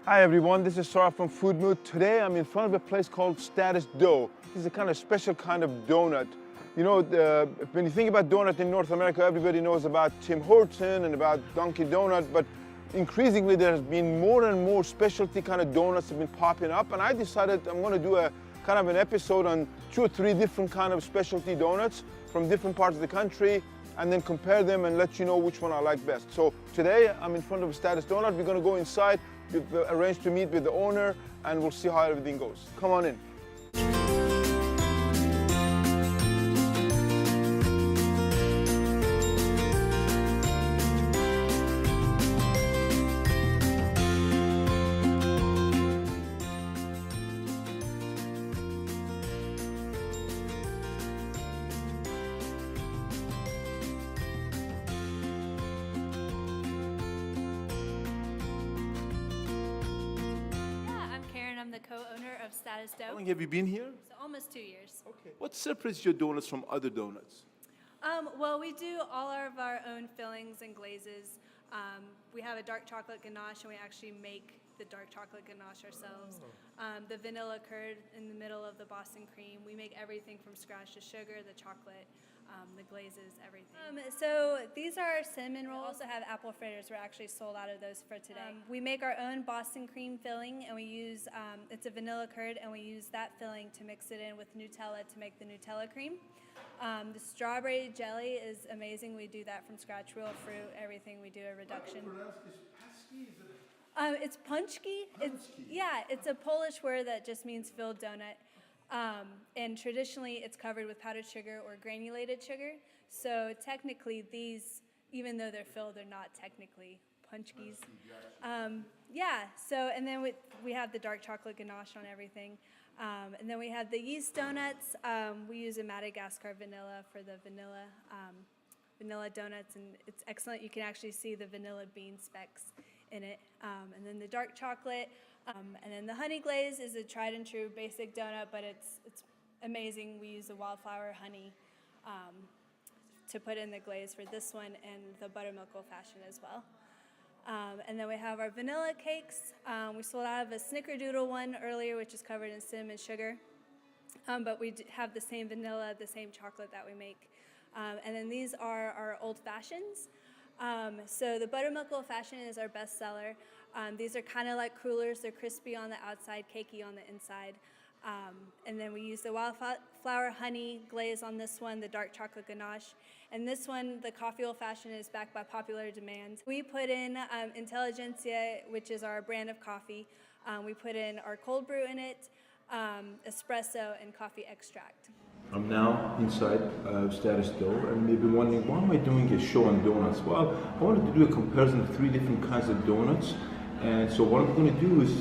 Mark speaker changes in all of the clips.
Speaker 1: Hi everyone, this is Sarah from Food Mood. Today I'm in front of a place called Status Dough. This is a kind of special kind of donut. You know, when you think about donut in North America, everybody knows about Tim Horton and about Dunkin' Donut, but increasingly there's been more and more specialty kind of donuts have been popping up, and I decided I'm going to do a kind of an episode on 2 or 3 different kind of specialty donuts from different parts of the country, and then compare them and let you know which one I like best. So today I'm in front of Status Donut. We're going to go inside. We've arranged to meet with the owner, and we'll see how everything goes. Come on in.
Speaker 2: I'm the co-owner of Status Dough.
Speaker 1: How long have you been here?
Speaker 2: So almost 2 years.
Speaker 1: Okay. What separates your donuts from other donuts?
Speaker 2: Well, we do all of our own fillings and glazes. We have a dark chocolate ganache, and we actually make the dark chocolate ganache ourselves. The vanilla curd in the middle of the Boston cream. We make everything from scratch: the sugar, the chocolate, the glazes, everything. So these are our cinnamon rolls. We also have apple fritters. We're actually sold out of those for today. We make our own Boston cream filling, and we use, it's a vanilla curd, and we use that filling to mix it in with Nutella to make the Nutella cream. The strawberry jelly is amazing. We do that from scratch, real fruit, everything. We do a reduction. It's punchki. It's a Polish word that just means filled donut. And traditionally, it's covered with powdered sugar or granulated sugar. So technically, these, even though they're filled, they're not technically punchkis. And then we have the dark chocolate ganache on everything. And then we have the yeast donuts. We use a Madagascar vanilla for the vanilla donuts, and it's excellent. You can actually see the vanilla bean specks in it. And then the dark chocolate. And then the honey glaze is a tried and true basic donut, but it's amazing. We use the wildflower honey to put in the glaze for this one, and the buttermilk old fashioned as well. And then we have our vanilla cakes. We sold out of a snickerdoodle one earlier, which is covered in cinnamon sugar. But we have the same vanilla, the same chocolate that we make. And then these are our old fashions. So the buttermilk old fashioned is our best seller. These are kind of like crullers. They're crispy on the outside, cakey on the inside. And then we use the wildflower honey glaze on this one, the dark chocolate ganache. And this one, the coffee old fashioned, is backed by popular demand. We put in Intelligentsia, which is our brand of coffee. We put in our cold brew in it, espresso, and coffee extract.
Speaker 3: I'm now inside Status Dough, and maybe wondering, why am I doing a show on donuts? Well, I wanted to do a comparison of 3 different kinds of donuts. And so what I'm going to do is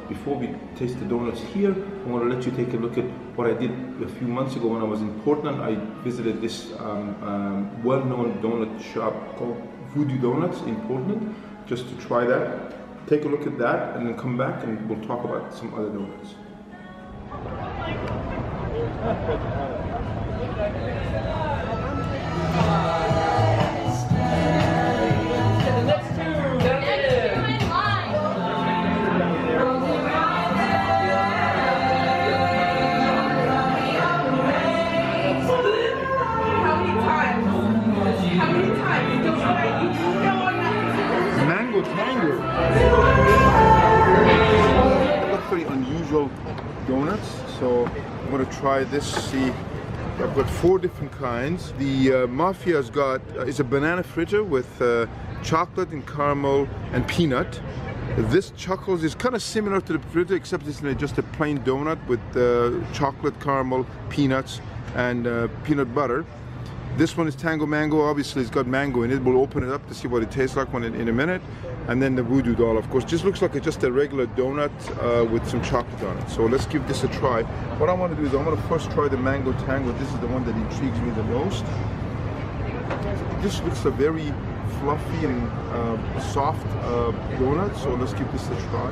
Speaker 3: before we taste the donuts here, I want to let you take a look at what I did a few months ago when I was in Portland. I visited this well-known donut shop called Voodoo Donuts in Portland, just to try that. Take a look at that, and then come back and we'll talk about some other donuts.
Speaker 1: Mango tango. That's very unusual donuts, so I'm going to try this. See, I've got 4 different kinds. The Mafia's got is a banana fritter with chocolate and caramel and peanut. This Chuckles is kind of similar to the fritter, except it's just a plain donut with chocolate, caramel, peanuts, and peanut butter. This one is Tango Mango. Obviously, it's got mango in it. We'll open it up to see what it tastes like in a minute. And then the Voodoo Doll, of course, just looks like just a regular donut with some chocolate on it. So let's give this a try. What I want to do is I want to first try the Mango Tango. This is the one that intrigues me the most. This looks a very fluffy and soft donut. So let's give this a try.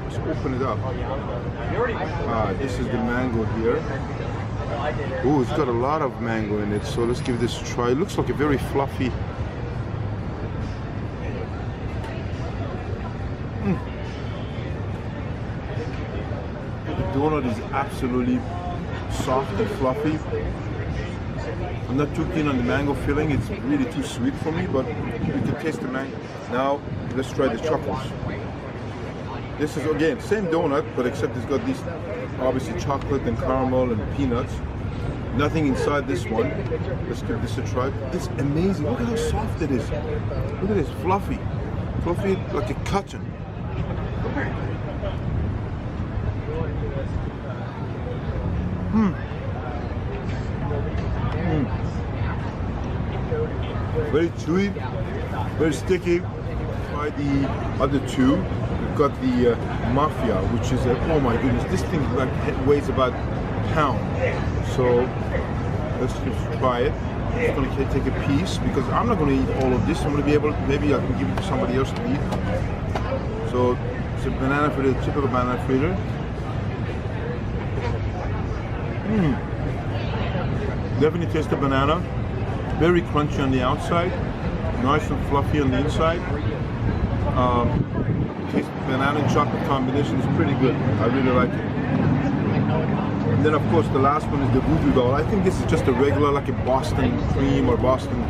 Speaker 1: Let's open it up. This is the mango here. Oh, it's got a lot of mango in it, so let's give this a try. It looks like a very fluffy. donut is absolutely soft and fluffy. I'm not too keen on the mango filling. It's really too sweet for me, but you can taste the mango. Now, let's try the chocolates. This is, again, same donut, but except it's got these, obviously, chocolate and caramel and peanuts. Nothing inside this one. Let's give this a try. It's amazing. Look at how soft it is. Look at this, fluffy. Fluffy like a cotton. Very chewy, very sticky. Try the other two. We've got the Mafia, which is oh my goodness, this thing like weighs about a pound. So let's just try it. I'm just going to take a piece because I'm not going to eat all of this. I'm going to be able to, maybe I can give it to somebody else to eat. So it's a banana fritter, typical banana fritter. Definitely taste the banana. Very crunchy on the outside, nice and fluffy on the inside. Taste banana and chocolate combination is pretty good. I really like it. And then of course the last one is the voodoo doll. I think this is just a regular, like a Boston cream or Boston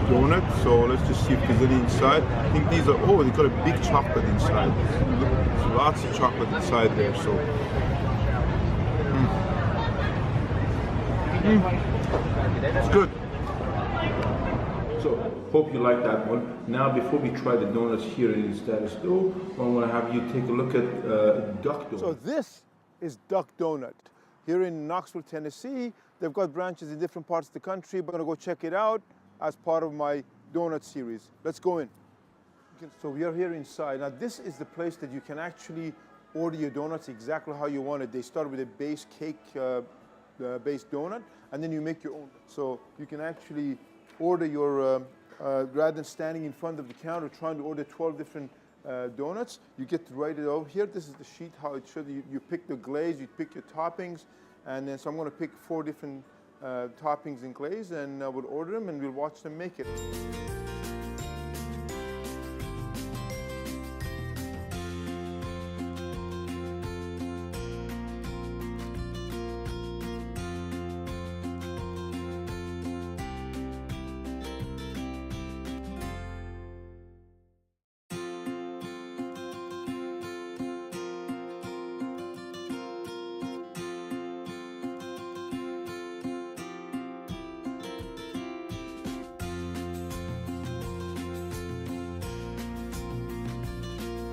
Speaker 1: donut. So let's just see if there's any inside. I think these are, oh, they got a big chocolate inside. There's lots of chocolate inside there. So. It's good. So, hope you like that one. Now, before we try the donuts here in the status quo, I want to have you take a look at Doughnut.
Speaker 4: So this is Doughnut. Here in Knoxville, Tennessee, they've got branches in different parts of the country. We're gonna go check it out as part of my donut series. Let's go in. So we are here inside. Now this is the place that you can actually order your donuts exactly how you want it. They start with a base cake based donut, and then you make your own. So you can actually order your, rather than standing in front of the counter trying to order 12 different donuts, you get to write it over here. This is the sheet, how it should. You pick the glaze, you pick your toppings, and then so I'm going to pick 4 different toppings and glaze, and we'll order them, and we'll watch them make it.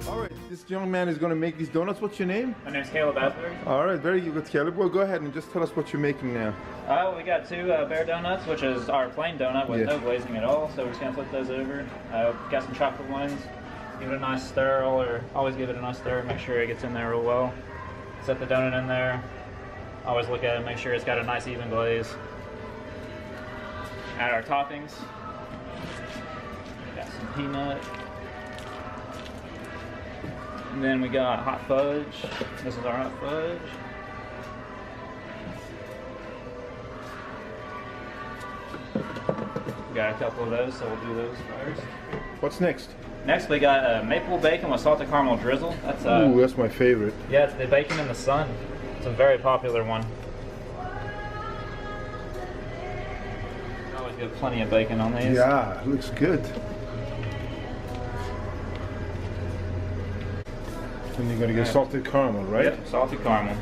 Speaker 4: All right, this young man is going to make these donuts. What's your name?
Speaker 5: My name's Caleb Asbury.
Speaker 4: All right, very good, Caleb. Well, go ahead and just tell us what you're making now.
Speaker 5: We got 2 bear donuts, which is our plain donut with no glazing at all. So we're just gonna flip those over. Got some chocolate ones. Give it a nice stir, or always give it a nice stir. Make sure it gets in there real well. Set the donut in there. Always look at it, make sure it's got a nice even glaze. Add our toppings. Got some peanut. And then we got hot fudge. This is our hot fudge. We got a couple of those, so we'll do those first.
Speaker 4: What's next?
Speaker 5: Next, we got maple bacon with salted caramel drizzle. That's
Speaker 4: Ooh, that's my favorite.
Speaker 5: Yeah, it's the bacon in the sun. It's a very popular one. Always get plenty of bacon on these.
Speaker 4: Yeah, it looks good. And you're gonna get salted caramel, right?
Speaker 5: Yep, salted caramel.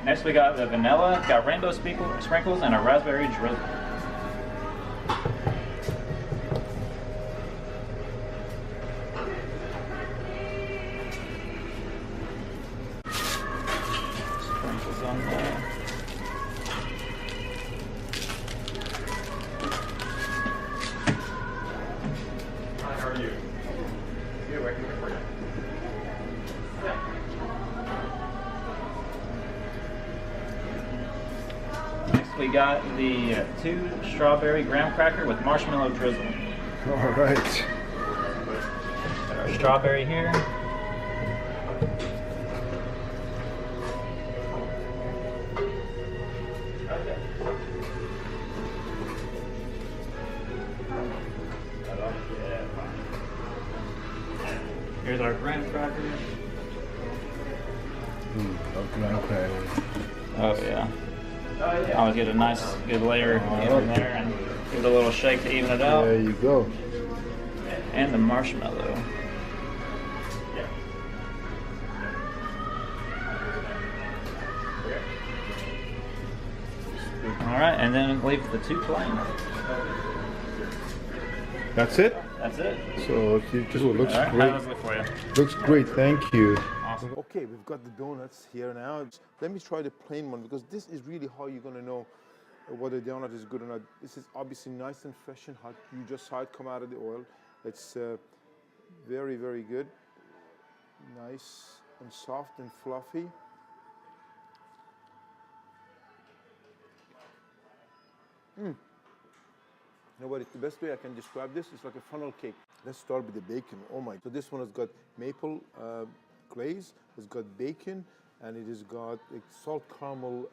Speaker 5: Next we got the vanilla, got rainbow sprinkles, and a raspberry drizzle. Sprinkles on there.
Speaker 6: Hi, how are you? Yeah, I can wait for you.
Speaker 5: We got the 2 strawberry graham cracker with marshmallow drizzle.
Speaker 4: All right.
Speaker 5: Got our strawberry here. here's our graham cracker.
Speaker 1: Graham cracker.
Speaker 5: Oh yeah. Always get a nice good layer in there and give it a little shake to even it out.
Speaker 1: There you go.
Speaker 5: And the marshmallow. All right, and then leave the two plain.
Speaker 1: That's it?
Speaker 5: That's it.
Speaker 1: So it just looks
Speaker 5: All right,
Speaker 1: great.
Speaker 5: have those look for you.
Speaker 1: Looks great, thank you.
Speaker 5: Awesome.
Speaker 4: Okay, we've got the donuts here now. Let me try the plain one because this is really how you're gonna know whether the donut is good or not. This is obviously nice and fresh and hot. You just saw it come out of the oil. It's very, very good. Nice and soft and fluffy. You know what, the best way I can describe this is like a funnel cake. Let's start with the bacon. Oh my, so this one has got maple glaze, it's got bacon, and it has got a salt caramel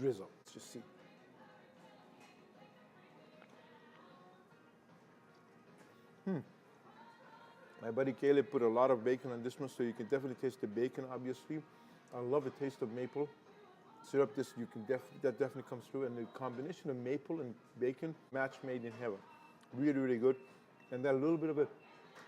Speaker 4: drizzle. Let's just see. My buddy Caleb put a lot of bacon on this one, so you can definitely taste the bacon, obviously. I love the taste of maple syrup. This you can that definitely comes through, and the combination of maple and bacon, match made in heaven. Really, really good. And that little bit of a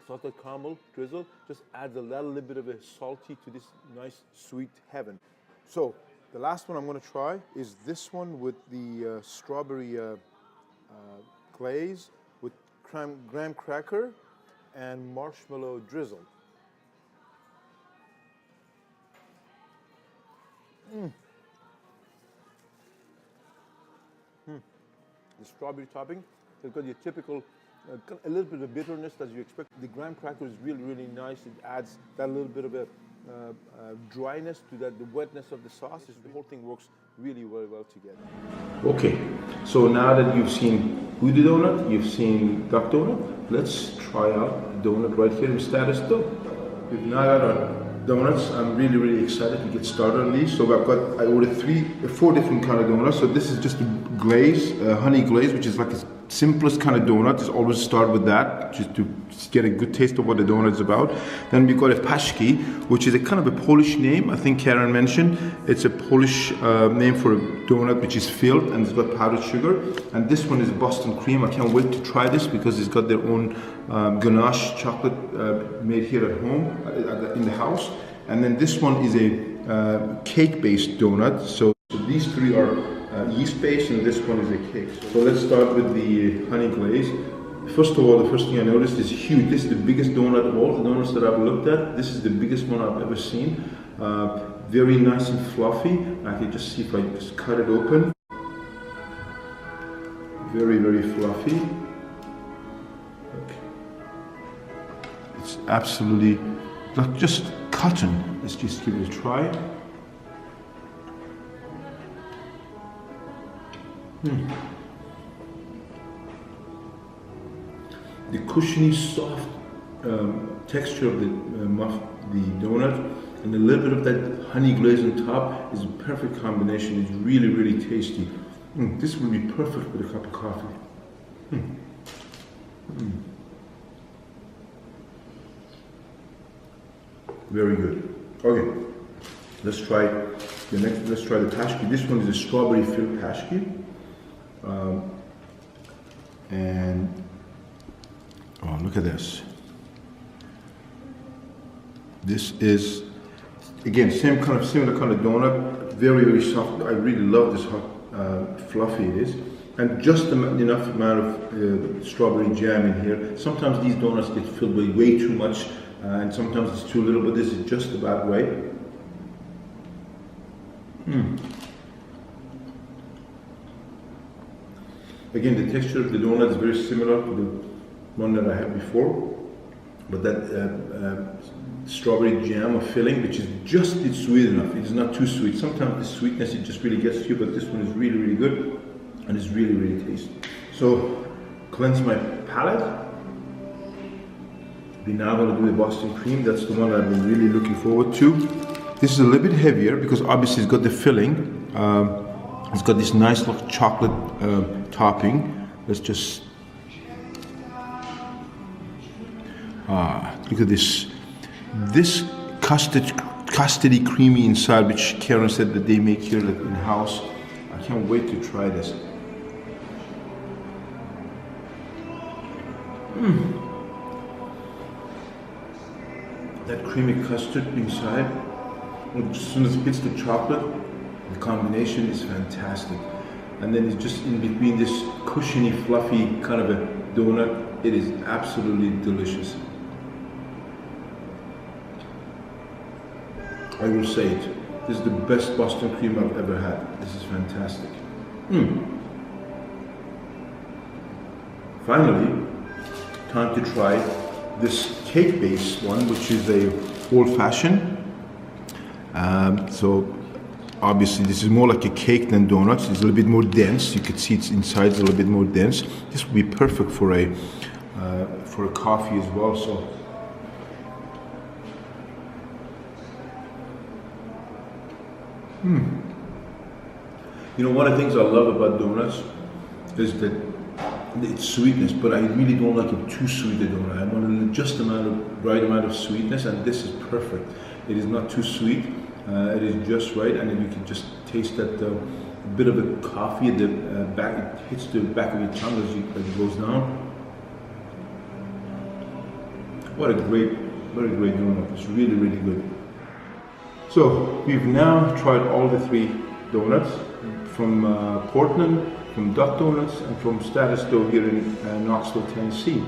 Speaker 4: salted caramel drizzle just adds a little bit of a salty to this nice sweet heaven. So the last one I'm going to try is this one with the strawberry glaze with graham cracker and marshmallow drizzle. The strawberry topping, it's got your typical, a little bit of bitterness as you expect. The graham cracker is really, really nice. It adds that little bit of a dryness to that, the wetness of the sauce. The whole thing works really very well together.
Speaker 3: Okay, so now that you've seen Voodoo Donut, you've seen Duck Donut, let's try out the donut right here in Status Dough. We've now got our donuts. I'm really, really excited to get started on these. So I ordered 4 different kind of donuts. So this is just a glaze, honey glaze, which is like the simplest kind of donut. Just always start with that, just to get a good taste of what the donut is about. Then we've got a paszki, which is a kind of a Polish name. I think Karen mentioned it's a Polish name for a donut which is filled and it's got powdered sugar. And this one is Boston cream. I can't wait to try this because it's got their own ganache chocolate made here at home in the house. And then this one is a cake-based donut. So these 3 are yeast-based, and this one is a cake. So let's start with the honey glaze. First of all, the first thing I noticed is huge. This is the biggest donut of all the donuts that I've looked at. This is the biggest one I've ever seen. Very nice and fluffy. I can just see if I just cut it open. Very, very fluffy. Okay. It's absolutely like just cotton. Let's just give it a try. The cushiony, soft texture of the donut and a little bit of that honey glaze on top is a perfect combination. It's really, really tasty. This would be perfect with a cup of coffee. Very good. Okay, let's try the next. Let's try the paszki. This one is a strawberry filled paszki. And oh, look at this. This is again similar kind of donut, very, very soft. I really love this how fluffy it is, and just enough amount of strawberry jam in here. Sometimes these donuts get filled with way too much, and sometimes it's too little. But this is just about right. Again, the texture of the donut is very similar to the one that I had before, but that strawberry jam or filling, which is just sweet enough. It is not too sweet. Sometimes the sweetness, it just really gets to you, but this one is really, really good, and it's really, really tasty. So, cleanse my palate. We're now going to do the Boston cream. That's the one I've been really looking forward to. This is a little bit heavier because obviously it's got the filling. It's got this nice little chocolate topping. Let's just look at this this custardy creamy inside, which Karen said that they make here in house. I can't wait to try this. That creamy custard inside, as soon as it hits the chocolate, the combination is fantastic. And then it's just in between this cushiony, fluffy kind of a donut. It is absolutely delicious. I will say it. This is the best Boston cream I've ever had. This is fantastic. Finally, time to try this cake base one, which is a old-fashioned. So obviously this is more like a cake than donuts. It's a little bit more dense. You can see it's inside is a little bit more dense. This would be perfect for a coffee as well. So you know, one of the things I love about donuts is that it's sweetness, but I really don't like it too sweet, a donut. I want just the right amount of sweetness, and this is perfect. It is not too sweet, it is just right, and then you can just taste that bit of the coffee at the back. It hits the back of your tongue as it goes down. What a great donut. It's really, really good. So we've now tried all the three donuts from Portland, from Duck Donuts, and from Status Dough here in Knoxville, Tennessee.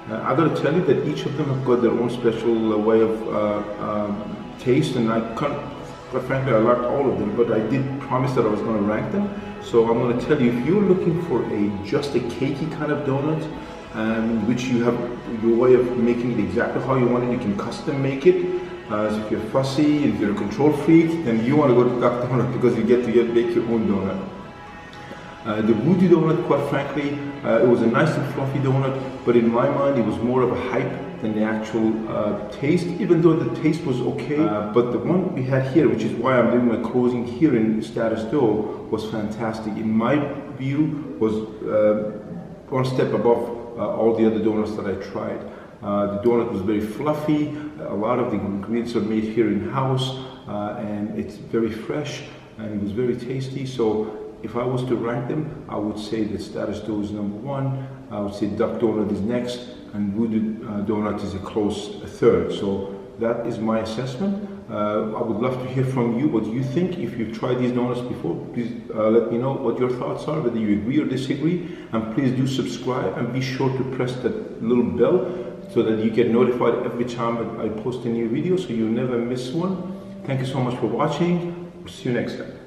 Speaker 3: I got to tell you that each of them have got their own special way of taste, and quite frankly, I liked all of them, but I did promise that I was going to rank them. So I'm going to tell you, if you're looking for just a cakey kind of donut, which you have your way of making it exactly how you want it, you can custom make it. So if you're fussy, if you're a control freak, then you want to go to Duck Donut because you get to make your own donut. The Voodoo donut, quite frankly, it was a nice and fluffy donut, but in my mind it was more of a hype than the actual taste, even though the taste was okay. But the one we had here, which is why I'm doing my closing here in Status Dough, was fantastic. In my view, was one step above all the other donuts that I tried. The donut was very fluffy. A lot of the ingredients are made here in house, and it's very fresh, and it was very tasty. So if I was to rank them, I would say that Status Dough is number one. I would say Duck Donut is next, and Voodoo Donut is a close third. So that is my assessment. I would love to hear from you. What do you think? If you've tried these donuts before, please let me know what your thoughts are, whether you agree or disagree. And please do subscribe, and be sure to press that little bell so that you get notified every time I post a new video, so you'll never miss one. Thank you so much for watching. See you next time.